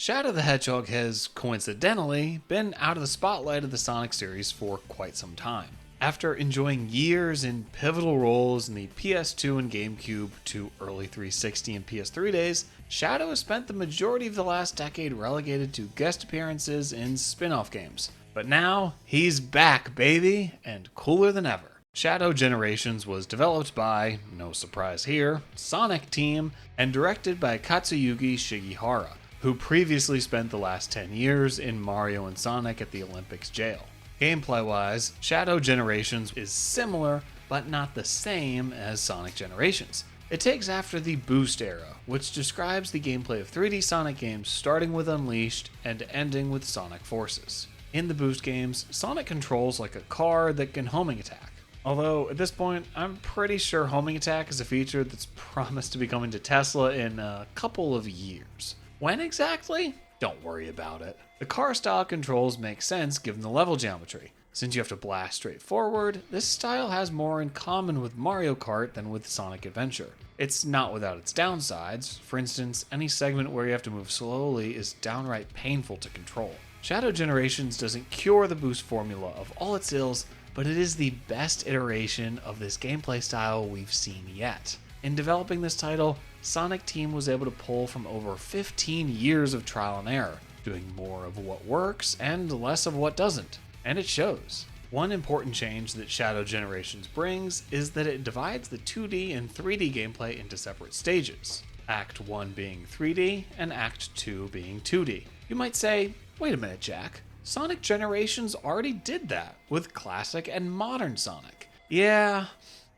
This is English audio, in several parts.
Shadow the Hedgehog has, coincidentally, been out of the spotlight of the Sonic series for quite some time. After enjoying years in pivotal roles in the PS2 and GameCube to early 360 and PS3 days, Shadow has spent the majority of the last decade relegated to guest appearances in spin-off games. But now, he's back, baby, and cooler than ever. Shadow Generations was developed by, no surprise here, Sonic Team, and directed by Katsuyuki Shigehara, who previously spent the last 10 years in Mario and Sonic at the Olympics jail. Gameplay-wise, Shadow Generations is similar, but not the same as Sonic Generations. It takes after the Boost era, which describes the gameplay of 3D Sonic games starting with Unleashed and ending with Sonic Forces. In the Boost games, Sonic controls like a car that can homing attack. Although, at this point, I'm pretty sure homing attack is a feature that's promised to be coming to Tesla in a couple of years. When exactly? Don't worry about it. The car style controls make sense given the level geometry. Since you have to blast straight forward, this style has more in common with Mario Kart than with Sonic Adventure. It's not without its downsides. For instance, any segment where you have to move slowly is downright painful to control. Shadow Generations doesn't cure the Boost formula of all its ills, but it is the best iteration of this gameplay style we've seen yet. In developing this title, Sonic Team was able to pull from over 15 years of trial and error, doing more of what works and less of what doesn't, and it shows. One important change that Shadow Generations brings is that it divides the 2D and 3D gameplay into separate stages, Act 1 being 3D and Act 2 being 2D. You might say, wait a minute, Jack. Sonic Generations already did that with classic and modern Sonic. Yeah,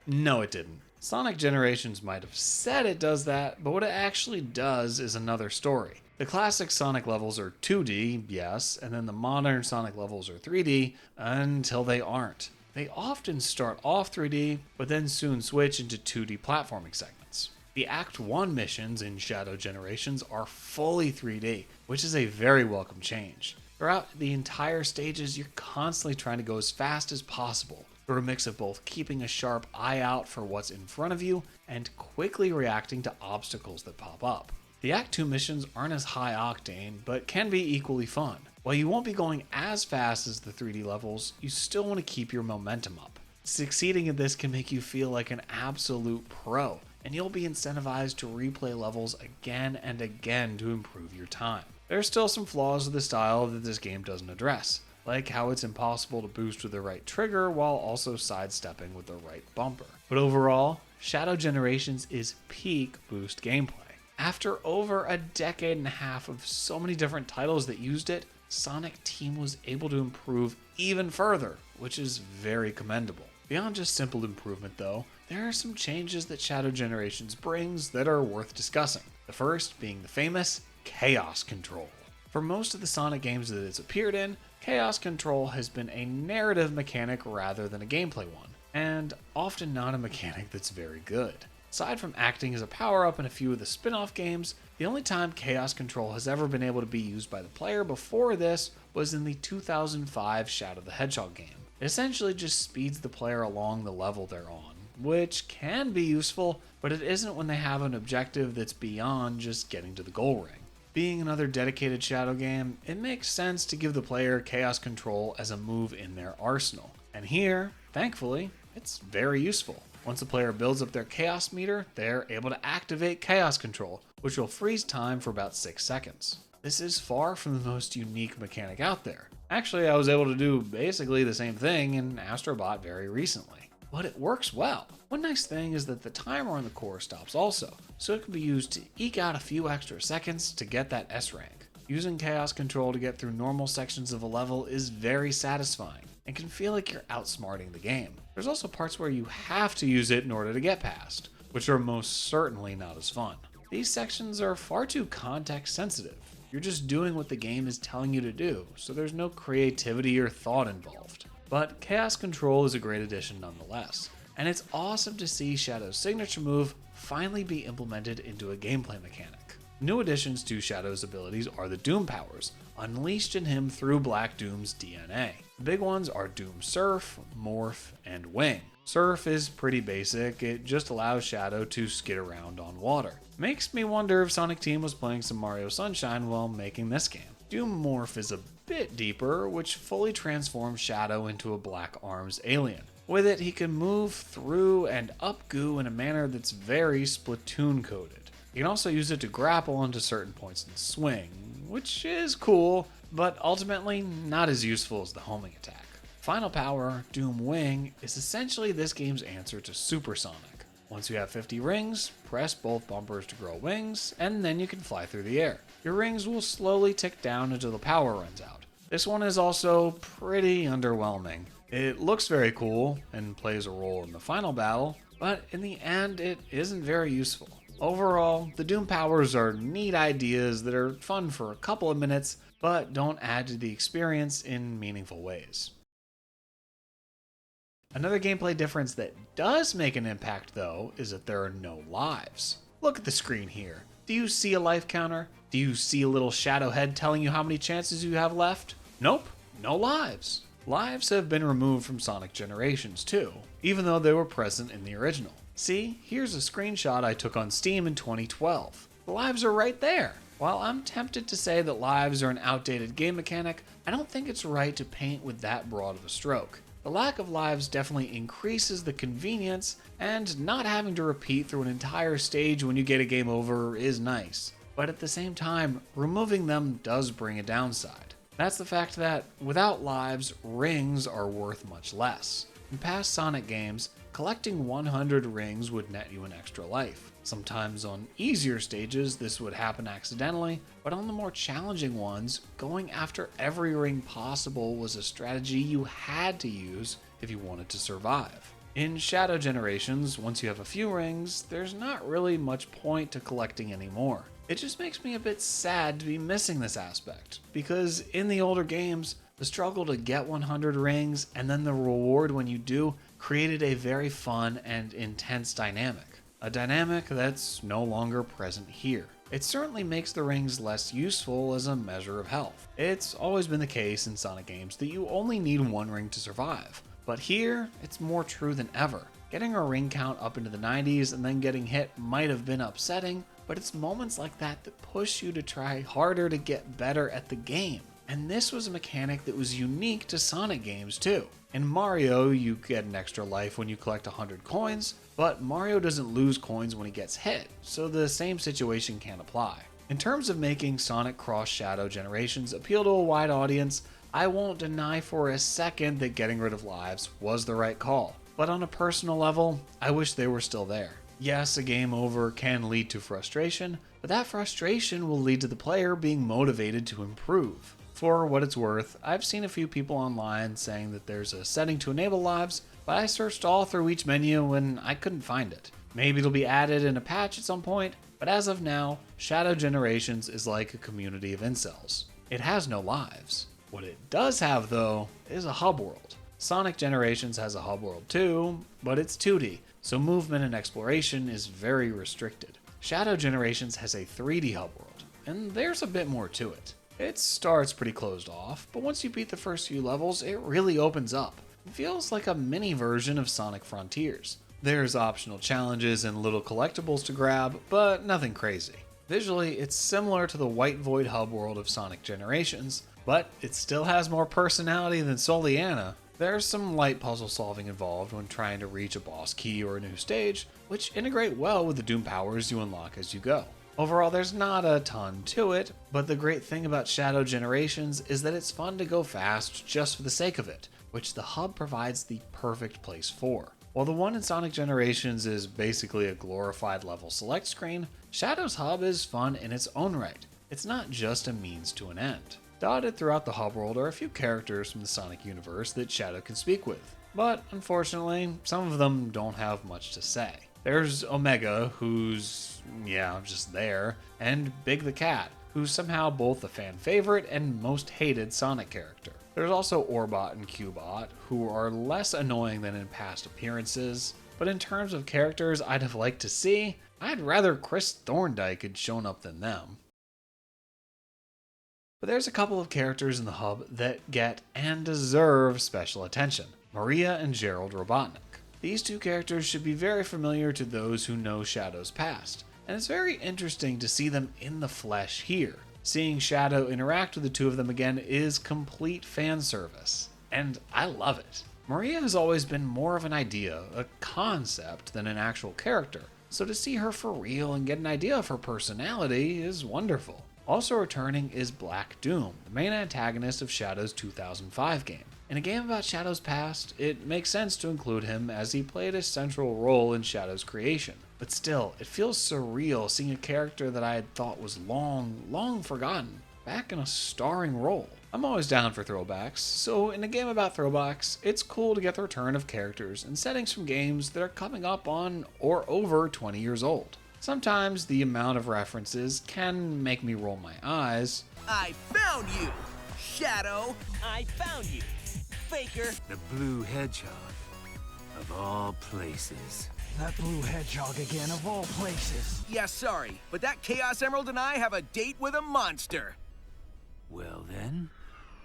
no it didn't. Sonic Generations might have said it does that, but what it actually does is another story. The classic Sonic levels are 2D, yes, and then the modern Sonic levels are 3D until they aren't. They often start off 3D, but then soon switch into 2D platforming segments. The Act 1 missions in Shadow Generations are fully 3D, which is a very welcome change. Throughout the entire stages, you're constantly trying to go as fast as possible, through a mix of both keeping a sharp eye out for what's in front of you and quickly reacting to obstacles that pop up. The Act 2 missions aren't as high octane, but can be equally fun. While you won't be going as fast as the 3D levels, you still want to keep your momentum up. Succeeding in this can make you feel like an absolute pro, and you'll be incentivized to replay levels again and again to improve your time. There are still some flaws with the style that this game doesn't address, like how it's impossible to boost with the right trigger while also sidestepping with the right bumper. But overall, Shadow Generations is peak Boost gameplay. After over a decade and a half of so many different titles that used it, Sonic Team was able to improve even further, which is very commendable. Beyond just simple improvement though, there are some changes that Shadow Generations brings that are worth discussing. The first being the famous Chaos Control. For most of the Sonic games that it's appeared in, Chaos Control has been a narrative mechanic rather than a gameplay one, and often not a mechanic that's very good. Aside from acting as a power-up in a few of the spin-off games, the only time Chaos Control has ever been able to be used by the player before this was in the 2005 Shadow the Hedgehog game. It essentially just speeds the player along the level they're on, which can be useful, but it isn't when they have an objective that's beyond just getting to the goal ring. Being another dedicated Shadow game, it makes sense to give the player Chaos Control as a move in their arsenal. And here, thankfully, it's very useful. Once the player builds up their Chaos meter, they're able to activate Chaos Control, which will freeze time for about 6 seconds. This is far from the most unique mechanic out there. Actually, I was able to do basically the same thing in Astro Bot very recently. But it works well. One nice thing is that the timer on the core stops also, so it can be used to eke out a few extra seconds to get that S rank. Using Chaos Control to get through normal sections of a level is very satisfying, and can feel like you're outsmarting the game. There's also parts where you have to use it in order to get past, which are most certainly not as fun. These sections are far too context sensitive. You're just doing what the game is telling you to do, so there's no creativity or thought involved. But Chaos Control is a great addition nonetheless, and it's awesome to see Shadow's signature move finally be implemented into a gameplay mechanic. New additions to Shadow's abilities are the Doom powers, unleashed in him through Black Doom's DNA. The big ones are Doom Surf, Morph, and Wing. Surf is pretty basic, it just allows Shadow to skid around on water. Makes me wonder if Sonic Team was playing some Mario Sunshine while making this game. Doom Morph is a bit deeper, which fully transforms Shadow into a Black Arms alien. With it, he can move through and up goo in a manner that's very Splatoon coded. You can also use it to grapple onto certain points and swing, which is cool, but ultimately not as useful as the homing attack. Final power, Doom Wing, is essentially this game's answer to Supersonic. Once you have 50 rings, press both bumpers to grow wings, and then you can fly through the air. Your rings will slowly tick down until the power runs out. This one is also pretty underwhelming. It looks very cool and plays a role in the final battle, but in the end it isn't very useful. Overall, the Doom powers are neat ideas that are fun for a couple of minutes, but don't add to the experience in meaningful ways. Another gameplay difference that does make an impact though is that there are no lives. Look at the screen here. Do you see a life counter? Do you see a little shadow head telling you how many chances you have left? Nope, no lives. Lives have been removed from Sonic Generations too, even though they were present in the original. See, here's a screenshot I took on Steam in 2012. The lives are right there. While I'm tempted to say that lives are an outdated game mechanic, I don't think it's right to paint with that broad of a stroke. The lack of lives definitely increases the convenience, and not having to repeat through an entire stage when you get a game over is nice. But at the same time, removing them does bring a downside. That's the fact that, without lives, rings are worth much less. In past Sonic games, collecting 100 rings would net you an extra life. Sometimes on easier stages this would happen accidentally, but on the more challenging ones, going after every ring possible was a strategy you had to use if you wanted to survive. In Shadow Generations, once you have a few rings, there's not really much point to collecting anymore. It just makes me a bit sad to be missing this aspect, because in the older games, the struggle to get 100 rings and then the reward when you do created a very fun and intense dynamic. A dynamic that's no longer present here. It certainly makes the rings less useful as a measure of health. It's always been the case in Sonic games that you only need one ring to survive, but here it's more true than ever. Getting a ring count up into the 90s and then getting hit might have been upsetting, but it's moments like that that push you to try harder to get better at the game. And this was a mechanic that was unique to Sonic games too. In Mario, you get an extra life when you collect 100 coins, but Mario doesn't lose coins when he gets hit, so the same situation can't apply. In terms of making Sonic Cross Shadow Generations appeal to a wide audience, I won't deny for a second that getting rid of lives was the right call. But on a personal level, I wish they were still there. Yes, a game over can lead to frustration, but that frustration will lead to the player being motivated to improve. For what it's worth, I've seen a few people online saying that there's a setting to enable lives, but I searched all through each menu and I couldn't find it. Maybe it'll be added in a patch at some point, but as of now, Shadow Generations is like a community of incels. It has no lives. What it does have though is a hub world. Sonic Generations has a hub world too, but it's 2D, so movement and exploration is very restricted. Shadow Generations has a 3D hub world, and there's a bit more to it. It starts pretty closed off, but once you beat the first few levels, it really opens up. It feels like a mini version of Sonic Frontiers. There's optional challenges and little collectibles to grab, but nothing crazy. Visually, it's similar to the White Void hub world of Sonic Generations, but it still has more personality than Soliana. There's some light puzzle solving involved when trying to reach a boss key or a new stage, which integrate well with the Doom powers you unlock as you go. Overall, there's not a ton to it, but the great thing about Shadow Generations is that it's fun to go fast just for the sake of it, which the hub provides the perfect place for. While the one in Sonic Generations is basically a glorified level select screen, Shadow's hub is fun in its own right. It's not just a means to an end. Dotted throughout the hub world are a few characters from the Sonic universe that Shadow can speak with, but unfortunately, some of them don't have much to say. There's Omega, who's, just there, and Big the Cat, who's somehow both a fan favorite and most hated Sonic character. There's also Orbot and Cubot, who are less annoying than in past appearances, but in terms of characters I'd have liked to see, I'd rather Chris Thorndyke had shown up than them. But there's a couple of characters in the hub that get and deserve special attention. Maria and Gerald Robotnik. These two characters should be very familiar to those who know Shadow's past, and it's very interesting to see them in the flesh here. Seeing Shadow interact with the two of them again is complete fan service, and I love it. Maria has always been more of an idea, a concept, than an actual character, so to see her for real and get an idea of her personality is wonderful. Also returning is Black Doom, the main antagonist of Shadow's 2005 game. In a game about Shadow's past, it makes sense to include him as he played a central role in Shadow's creation. But still, it feels surreal seeing a character that I had thought was long forgotten, back in a starring role. I'm always down for throwbacks, so in a game about throwbacks, it's cool to get the return of characters and settings from games that are coming up on or over 20 years old. Sometimes the amount of references can make me roll my eyes. I found you! Shadow! I found you, Faker. The blue hedgehog, of all places. That blue hedgehog again, of all places. Yeah, sorry, but that Chaos Emerald and I have a date with a monster. Well then,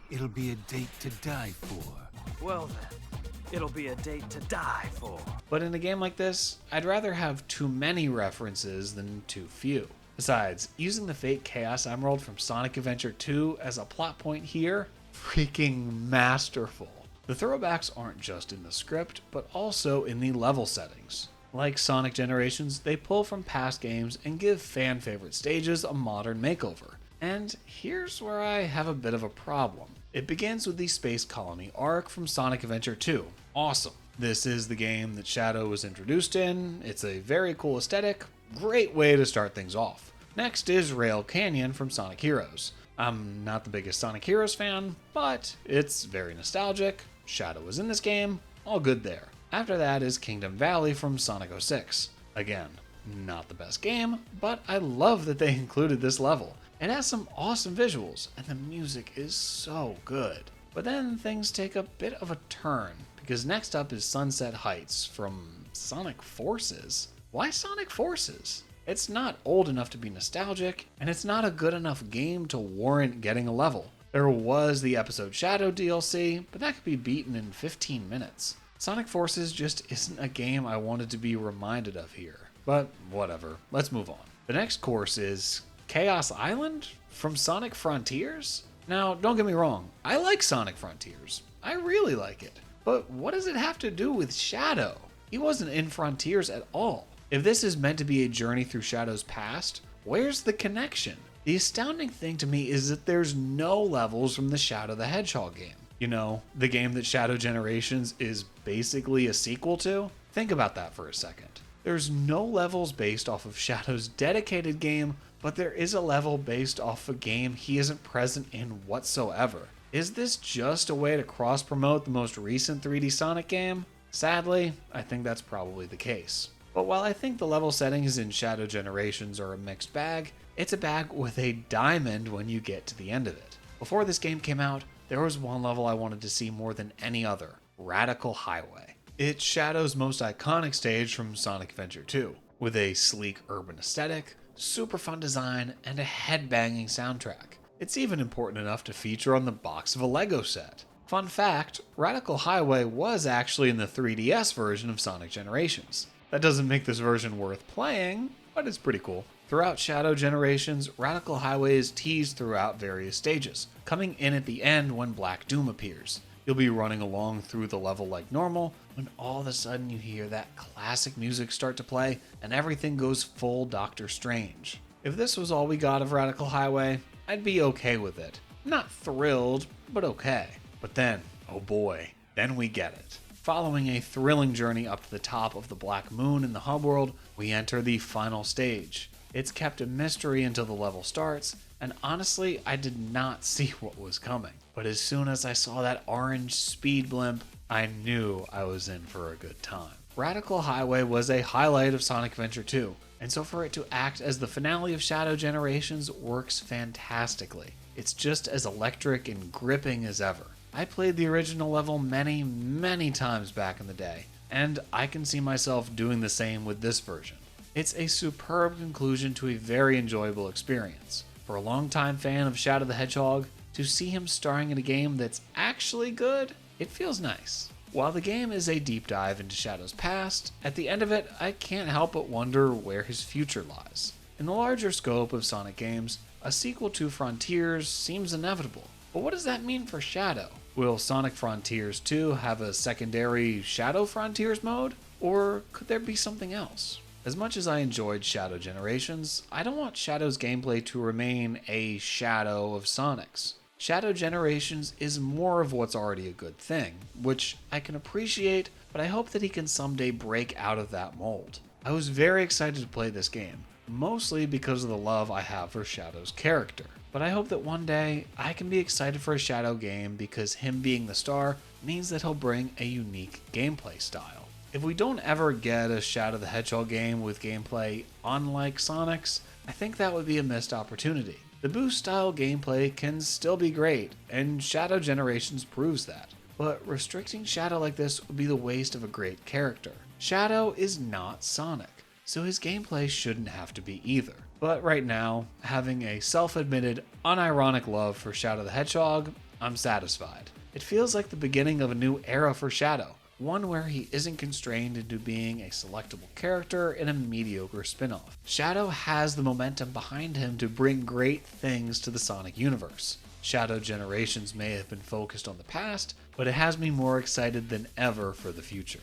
it'll be a date to die for. Well then, it'll be a date to die for. But in a game like this, I'd rather have too many references than too few. Besides, using the fake Chaos Emerald from Sonic Adventure 2 as a plot point here, freaking masterful. The throwbacks aren't just in the script, but also in the level settings. Like Sonic Generations, they pull from past games and give fan favorite stages a modern makeover. And here's where I have a bit of a problem. It begins with the Space Colony arc from Sonic Adventure 2. Awesome. This is the game that Shadow was introduced in. It's a very cool aesthetic. Great way to start things off. Next is Rail Canyon from Sonic Heroes. I'm not the biggest Sonic Heroes fan, but it's very nostalgic. Shadow was in this game. All good there. After that is Kingdom Valley from Sonic 06. Again, not the best game, but I love that they included this level. It has some awesome visuals, and the music is so good. But then things take a bit of a turn, because next up is Sunset Heights from Sonic Forces. Why Sonic Forces? It's not old enough to be nostalgic, and it's not a good enough game to warrant getting a level. There was the episode Shadow DLC, but that could be beaten in 15 minutes. Sonic Forces just isn't a game I wanted to be reminded of here. But whatever, let's move on. The next course is Chaos Island from Sonic Frontiers? Now, don't get me wrong, I like Sonic Frontiers. I really like it. But what does it have to do with Shadow? He wasn't in Frontiers at all. If this is meant to be a journey through Shadow's past, where's the connection? The astounding thing to me is that there's no levels from the Shadow the Hedgehog game. You know, the game that Shadow Generations is basically a sequel to? Think about that for a second. There's no levels based off of Shadow's dedicated game, but there is a level based off a game he isn't present in whatsoever. Is this just a way to cross-promote the most recent 3D Sonic game? Sadly, I think that's probably the case. But while I think the level settings in Shadow Generations are a mixed bag, it's a bag with a diamond when you get to the end of it. Before this game came out, there was one level I wanted to see more than any other, Radical Highway. It's Shadow's most iconic stage from Sonic Adventure 2, with a sleek urban aesthetic, super fun design, and a head-banging soundtrack. It's even important enough to feature on the box of a Lego set. Fun fact, Radical Highway was actually in the 3DS version of Sonic Generations. That doesn't make this version worth playing, but it's pretty cool. Throughout Shadow Generations, Radical Highway is teased throughout various stages, coming in at the end when Black Doom appears. You'll be running along through the level like normal, when all of a sudden you hear that classic music start to play, and everything goes full Doctor Strange. If this was all we got of Radical Highway, I'd be okay with it. Not thrilled, but okay. But then, oh boy, then we get it. Following a thrilling journey up to the top of the Black Moon in the hub world, we enter the final stage. It's kept a mystery until the level starts, and honestly, I did not see what was coming. But as soon as I saw that orange speed blimp, I knew I was in for a good time. Radical Highway was a highlight of Sonic Adventure 2, and so for it to act as the finale of Shadow Generations works fantastically. It's just as electric and gripping as ever. I played the original level many times back in the day, and I can see myself doing the same with this version. It's a superb conclusion to a very enjoyable experience. For a longtime fan of Shadow the Hedgehog, to see him starring in a game that's actually good, it feels nice. While the game is a deep dive into Shadow's past, at the end of it, I can't help but wonder where his future lies. In the larger scope of Sonic games, a sequel to Frontiers seems inevitable. But what does that mean for Shadow? Will Sonic Frontiers 2 have a secondary Shadow Frontiers mode? Or could there be something else? As much as I enjoyed Shadow Generations, I don't want Shadow's gameplay to remain a shadow of Sonic's. Shadow Generations is more of what's already a good thing, which I can appreciate, but I hope that he can someday break out of that mold. I was very excited to play this game, mostly because of the love I have for Shadow's character. But I hope that one day I can be excited for a Shadow game because him being the star means that he'll bring a unique gameplay style. If we don't ever get a Shadow the Hedgehog game with gameplay unlike Sonic's, I think that would be a missed opportunity. The boost style gameplay can still be great, and Shadow Generations proves that. But restricting Shadow like this would be the waste of a great character. Shadow is not Sonic, so his gameplay shouldn't have to be either. But right now, having a self-admitted, unironic love for Shadow the Hedgehog, I'm satisfied. It feels like the beginning of a new era for Shadow, one where he isn't constrained into being a selectable character in a mediocre spin-off. Shadow has the momentum behind him to bring great things to the Sonic universe. Shadow Generations may have been focused on the past, but it has me more excited than ever for the future.